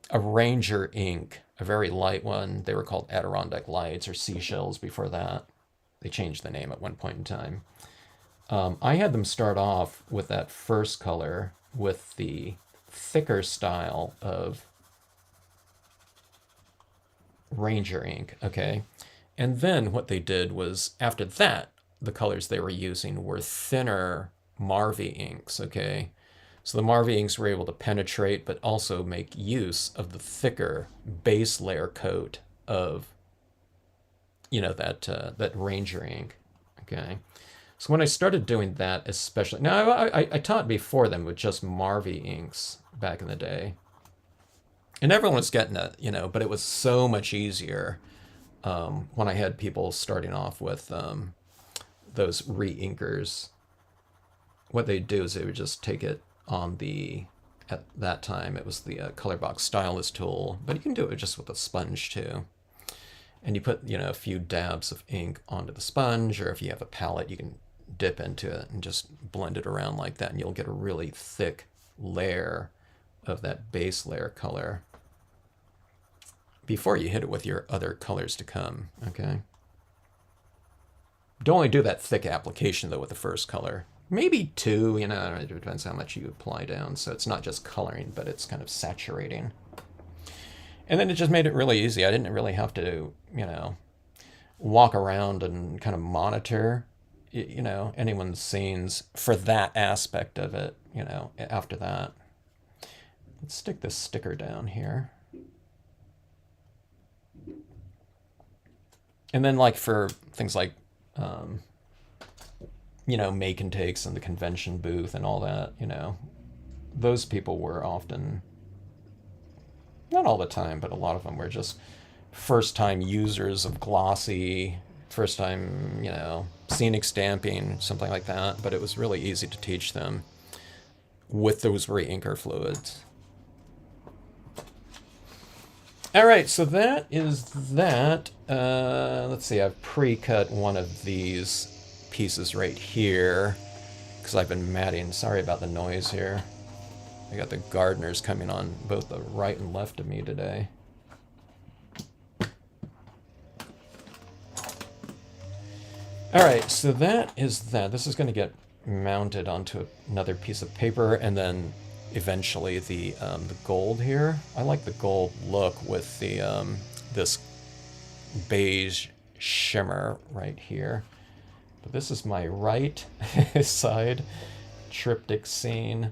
a Ranger ink, a very light one. They were called Adirondack Lights or Seashells before that. They changed the name at one point in time. I had them start off with that first color with the thicker style of Ranger ink, okay? And then what they did was, after that, the colors they were using were thinner Marvy inks, okay? So the Marvy inks were able to penetrate, but also make use of the thicker base layer coat of, that Ranger ink, okay? So when I started doing that, especially, now I taught before them with just Marvy inks back in the day, and everyone was getting it, but it was so much easier when I had people starting off with those re-inkers. What they'd do is they would just take it on at that time, it was the color box stylus tool, but you can do it just with a sponge too. And you put, a few dabs of ink onto the sponge, or if you have a palette, you can dip into it and just blend it around like that, and you'll get a really thick layer of that base layer color before you hit it with your other colors to come, okay? Don't only do that thick application, though, with the first color. Maybe two, it depends how much you apply down, so it's not just coloring, but it's kind of saturating. And then it just made it really easy. I didn't really have to, walk around and kind of monitor, anyone's scenes for that aspect of it, after that. Let's stick this sticker down here. And then like for things like, make and takes in the convention booth and all that, those people were often, not all the time, but a lot of them were just first-time users of glossy, first-time, scenic stamping, something like that. But it was really easy to teach them with those re-inker fluids. All right, so that is that. Let's see, I've pre-cut one of these pieces right here because I've been matting. Sorry about the noise here. I got the gardeners coming on both the right and left of me today. All right, so that is that. This is going to get mounted onto another piece of paper, and then eventually the gold here. I like the gold look with the this beige shimmer right here. But this is my right side triptych scene.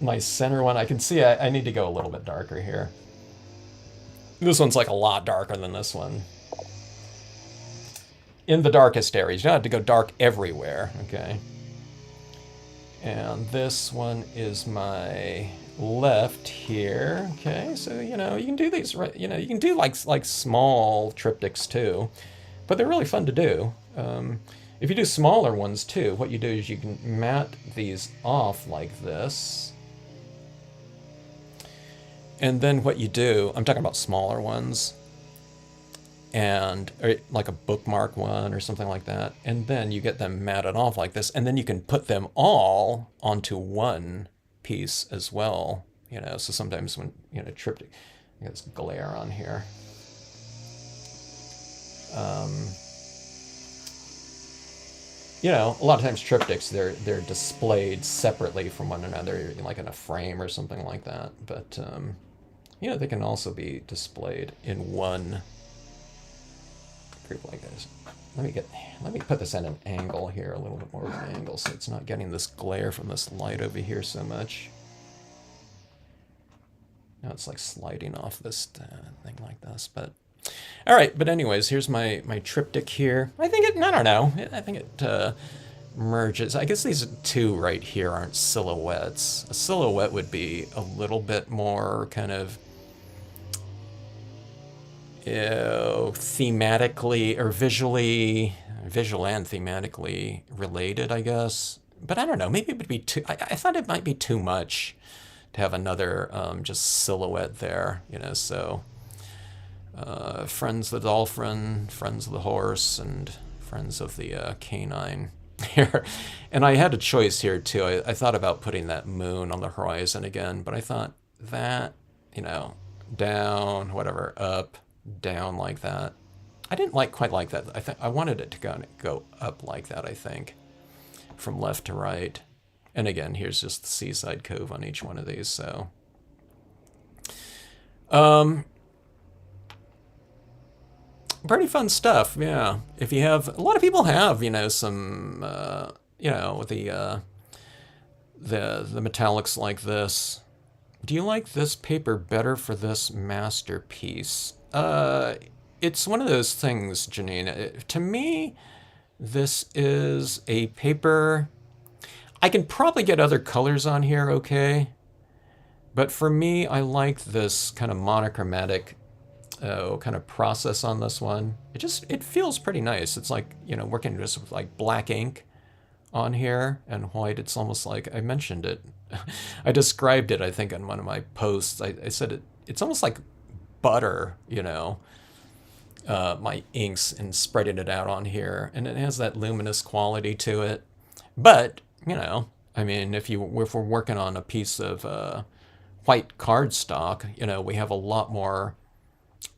My center one, I can see I need to go a little bit darker here. This one's like a lot darker than this one. In the darkest areas. You don't have to go dark everywhere, okay? And this one is my left here, okay? So, you can do these, right? You can do like small triptychs too, but they're really fun to do. If you do smaller ones too, what you do is you can mat these off like this. And then what you do, I'm talking about smaller ones, or like a bookmark one or something like that. And then you get them matted off like this, and then you can put them all onto one piece as well. So sometimes when, triptych, I got this glare on here. A lot of times triptychs, they're displayed separately from one another, like in a frame or something like that. But, they can also be displayed in one group like this. Let me put this at an angle here, a little bit more of an angle, so it's not getting this glare from this light over here so much. Now it's like sliding off this thing like this, but all right. But anyways, here's my triptych here. I think I don't know. I think it merges. I guess these two right here aren't silhouettes. A silhouette would be a little bit more kind of, thematically or visual and thematically related, I guess. But I don't know. Maybe it would be too. I thought it might be too much to have another just silhouette there. So friends of the dolphin, friends of the horse, and friends of the canine here. And I had a choice here too. I thought about putting that moon on the horizon again, but I thought that, down, whatever, up, down like that. I didn't quite like that. I wanted it to go up like that, I think, from left to right. And again, here's just the seaside cove on each one of these, so. Pretty fun stuff, yeah. If you have, a lot of people have, some, the metallics like this. Do you like this paper better for this masterpiece? It's one of those things, Janine. To me, this is a paper. I can probably get other colors on here, okay? But for me, I like this kind of monochromatic kind of process on this one. It feels pretty nice. It's like, working just with like black ink on here and white. It's almost like, I mentioned it. I described it, I think, in one of my posts. I said it's almost like butter, my inks and spreading it out on here. And it has that luminous quality to it. But, I mean, if we're working on a piece of white cardstock, we have a lot more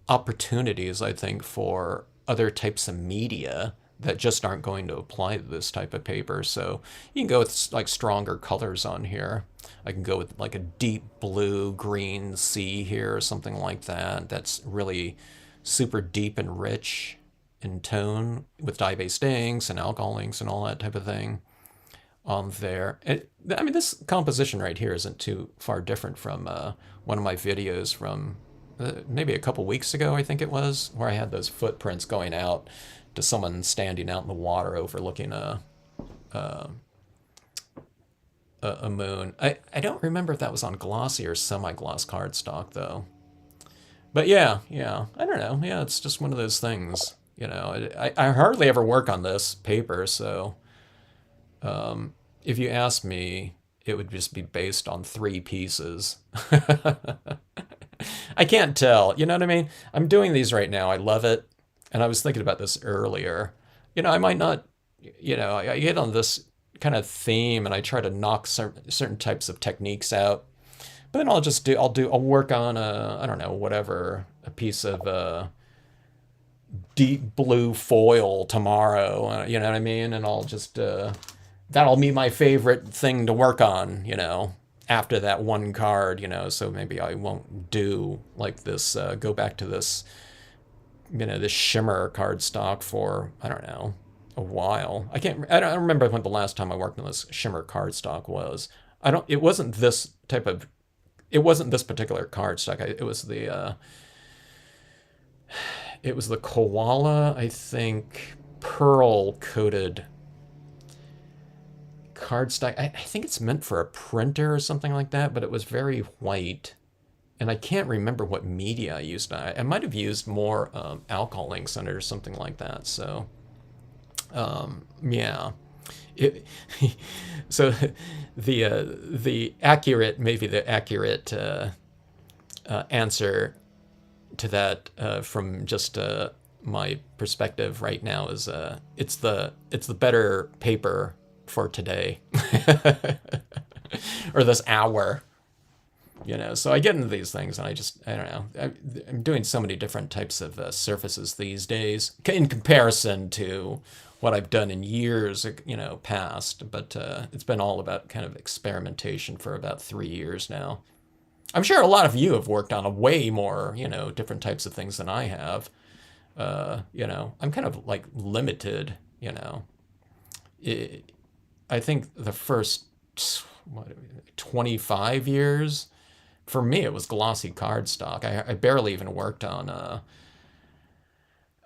opportunities, I think, for other types of media that just aren't going to apply to this type of paper. So you can go with like stronger colors on here. I can go with like a deep blue, green sea here or something like that. That's really super deep and rich in tone with dye-based inks and alcohol inks and all that type of thing on there. I mean, this composition right here isn't too far different from one of my videos from maybe a couple weeks ago, I think it was, where I had those footprints going out to someone standing out in the water overlooking a moon. I don't remember if that was on glossy or semi-gloss cardstock though. But yeah, I don't know. Yeah, it's just one of those things. I hardly ever work on this paper, so if you ask me, it would just be based on 3 pieces. I can't tell. You know what I mean? I'm doing these right now. I love it. And I was thinking about this earlier. I might not, I get on this kind of theme and I try to knock certain types of techniques out. But then I'll work on I don't know, whatever, a piece of deep blue foil tomorrow, you know what I mean? And I'll just, that'll be my favorite thing to work on, after that one card, so maybe I won't do like this, go back to this, this shimmer cardstock for, I don't know, a while. I don't remember when the last time I worked on this shimmer cardstock was. It wasn't this particular cardstock. It was the koala, I think, pearl coated cardstock. I think it's meant for a printer or something like that, but it was very white. And I can't remember what media I used. I might have used more alcohol inks on it or something like that. So, yeah. So the accurate answer to that from just my perspective right now is it's the better paper for today or this hour. So I get into these things and I don't know. I'm doing so many different types of surfaces these days in comparison to what I've done in years, past. But it's been all about kind of experimentation for about 3 years now. I'm sure a lot of you have worked on a way more, different types of things than I have. I'm kind of like limited, I think the first 25 years, for me, it was glossy cardstock. I barely even worked on,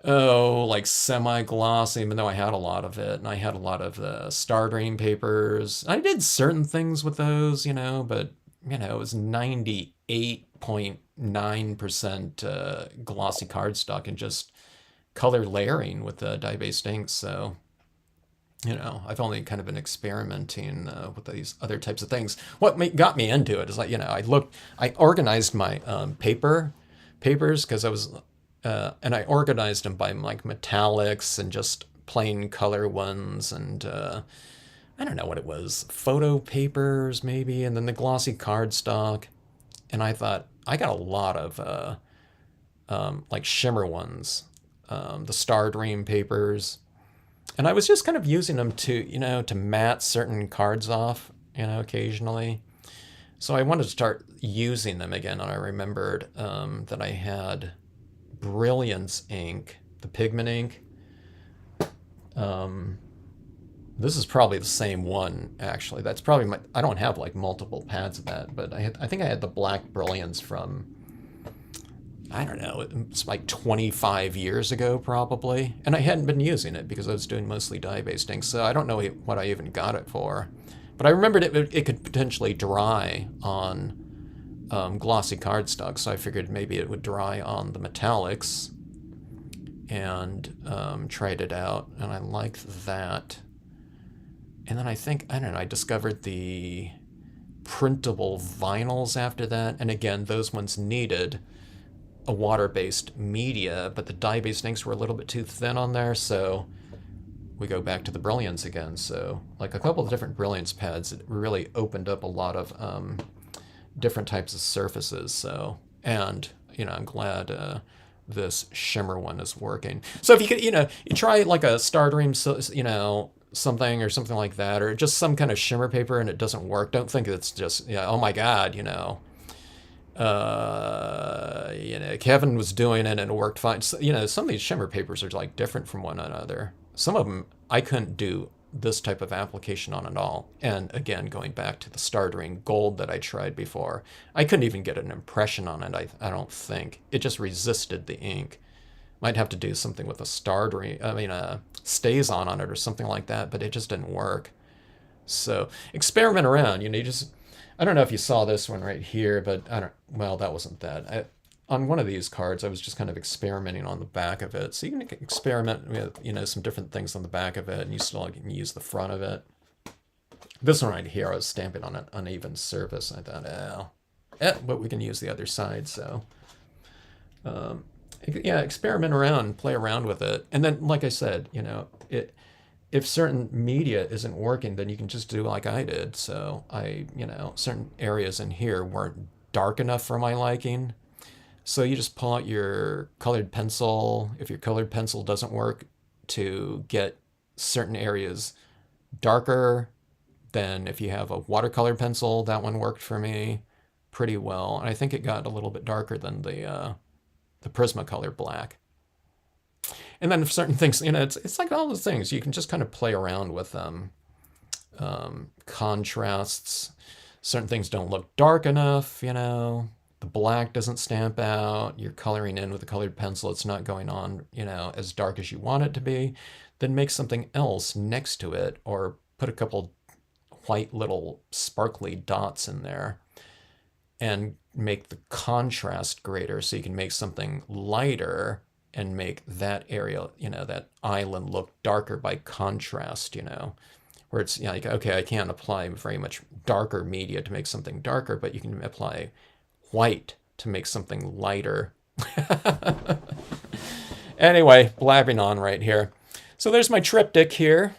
like semi-gloss, even though I had a lot of it. And I had a lot of the Star Dream papers. I did certain things with those, but, it was 98.9 9% glossy cardstock and just color layering with the dye-based inks. So, I've only kind of been experimenting with these other types of things. What got me into it is like, I organized my papers because I was, and I organized them by like metallics and just plain color ones and I don't know what it was, photo papers maybe, and then the glossy cardstock. And I thought I got a lot of like shimmer ones, the Star Dream papers. And I was just kind of using them to matte certain cards off, occasionally. So I wanted to start using them again. And I remembered that I had Brilliance ink, the pigment ink. This is probably the same one, actually. That's probably I don't have like multiple pads of that, but I think I had the Black Brilliance from, I don't know, it's like 25 years ago probably. And I hadn't been using it because I was doing mostly dye-based ink, so I don't know what I even got it for. But I remembered it could potentially dry on glossy cardstock, so I figured maybe it would dry on the metallics and tried it out, and I liked that. And then I don't know, I discovered the printable vinyls after that, and again, those ones needed a water-based media, but the dye-based inks were a little bit too thin on there, so we go back to the Brilliance again. So like a couple of different Brilliance pads, it really opened up a lot of different types of surfaces. So, and I'm glad this shimmer one is working. So if you could, you try like a Star Dream, something or something like that, or just some kind of shimmer paper and it doesn't work, don't think it's just, oh my God, Kevin was doing it and it worked fine. So, some of these shimmer papers are like different from one another. Some of them I couldn't do this type of application on at all. And again, going back to the Star Dream Gold that I tried before, I couldn't even get an impression on it, I don't think. It just resisted the ink. Might have to do something with a Star Dream, stays on it or something like that, but it just didn't work. So experiment around, I don't know if you saw this one right here, but well, that wasn't that. On one of these cards, I was just kind of experimenting on the back of it. So you can experiment with, some different things on the back of it, and you still can use the front of it. This one right here, I was stamping on an uneven surface. I thought, but we can use the other side, so. Experiment around, play around with it. And then, like I said, if certain media isn't working, then you can just do like I did. So certain areas in here weren't dark enough for my liking. So you just pull out your colored pencil. If your colored pencil doesn't work to get certain areas darker, then if you have a watercolor pencil, that one worked for me pretty well. And I think it got a little bit darker than the Prismacolor black. And then if certain things, it's like all those things, you can just kind of play around with them. Contrasts, certain things don't look dark enough, the black doesn't stamp out, you're coloring in with a colored pencil, it's not going on, as dark as you want it to be, then make something else next to it, or put a couple white little sparkly dots in there and make the contrast greater, so you can make something lighter and make that area, that island look darker by contrast, where it's like, okay, I can't apply very much darker media to make something darker, but you can apply white to make something lighter. Anyway, blabbing on right here. So there's my triptych here.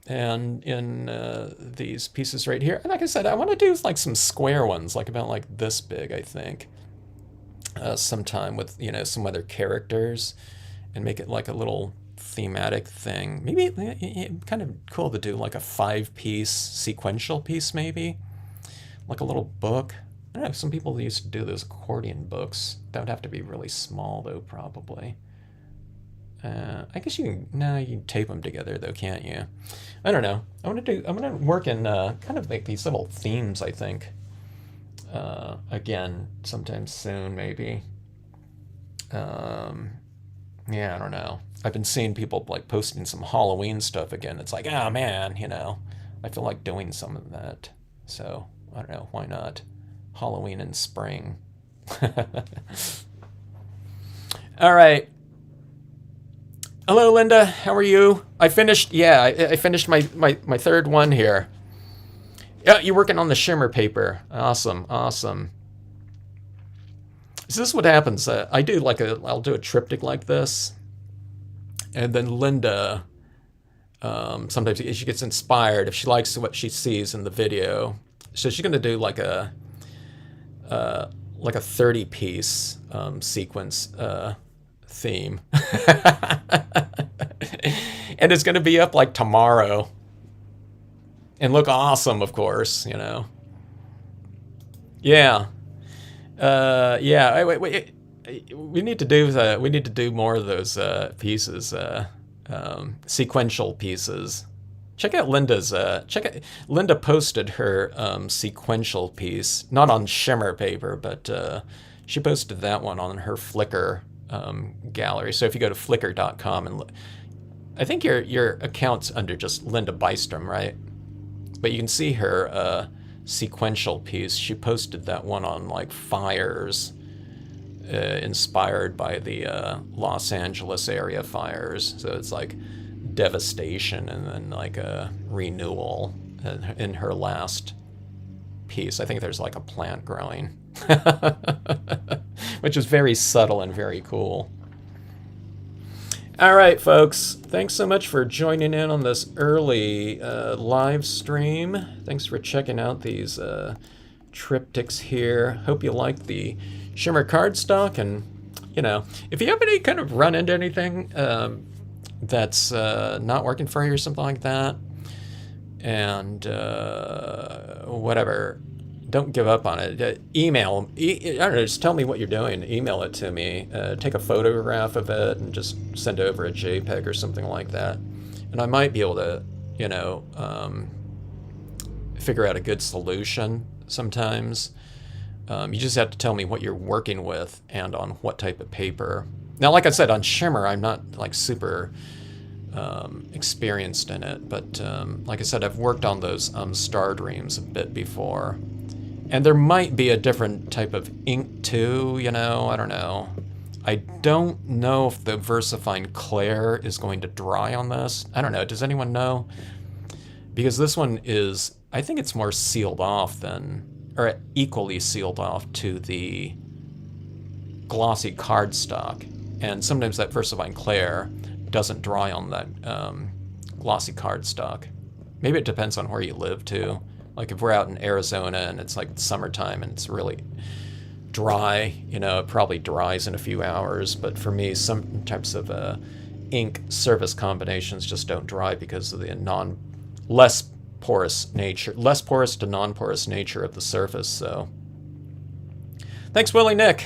And in these pieces right here, and like I said, I want to do like some square ones, like about like this big, I think, sometime with, some other characters and make it like a little thematic thing. Maybe kind of cool to do like a 5-piece sequential piece, maybe like a little book. I don't know, some people used to do those accordion books. That would have to be really small though, probably. I guess you can tape them together though, can't you? I don't know. I'm gonna work in kind of like these little themes, I think. Again, sometime soon, maybe. I don't know. I've been seeing people like posting some Halloween stuff again. It's like, oh man, I feel like doing some of that. So I don't know, why not? Halloween in spring. All right. Hello, Linda. How are you? I finished. Yeah, I finished my third one here. Yeah, you're working on the shimmer paper. Awesome, awesome. So this is what happens. I do I'll do a triptych like this, and then Linda. Sometimes she gets inspired if she likes what she sees in the video. So she's gonna do like a 30-piece sequence theme, and it's gonna be up like tomorrow, and look awesome, of course. Yeah, yeah. Wait. We need to do more of those pieces. Sequential pieces. Check out Linda's. Linda posted her sequential piece, not on Shimmer paper, but she posted that one on her Flickr gallery. So if you go to flickr.com and look, I think your account's under just Linda Bystrom, right? But you can see her sequential piece. She posted that one on like fires. Inspired by the Los Angeles area fires. So it's like devastation and then like a renewal in her last piece. I think there's like a plant growing, which is very subtle and very cool. All right, folks. Thanks so much for joining in on this early live stream. Thanks for checking out these triptychs here. Hope you liked the Shimmer cardstock, and if you have any kind of run into anything that's not working for you or something like that, and whatever, don't give up on it. Email, I don't know, just tell me what you're doing. Email it to me. Take a photograph of it and just send over a JPEG or something like that, and I might be able to, figure out a good solution sometimes. You just have to tell me what you're working with and on what type of paper. Now, like I said, on Shimmer, I'm not like super experienced in it, but like I said, I've worked on those Star Dreams a bit before. And there might be a different type of ink too, I don't know. I don't know if the VersaFine Clair is going to dry on this. I don't know. Does anyone know? Because this one is, I think it's more sealed off than, or equally sealed off to the glossy cardstock. And sometimes that VersaFine Clair doesn't dry on that glossy cardstock. Maybe it depends on where you live too. Like if we're out in Arizona and it's like summertime and it's really dry, it probably dries in a few hours. But for me, some types of ink surface combinations just don't dry because of the less porous to non-porous nature of the surface. So thanks, Willie Nick.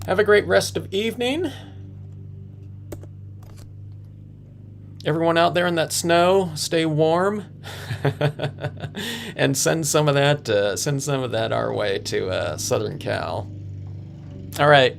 Have a great rest of evening. Everyone out there in that snow, stay warm, and send some of that our way to Southern Cal. All right.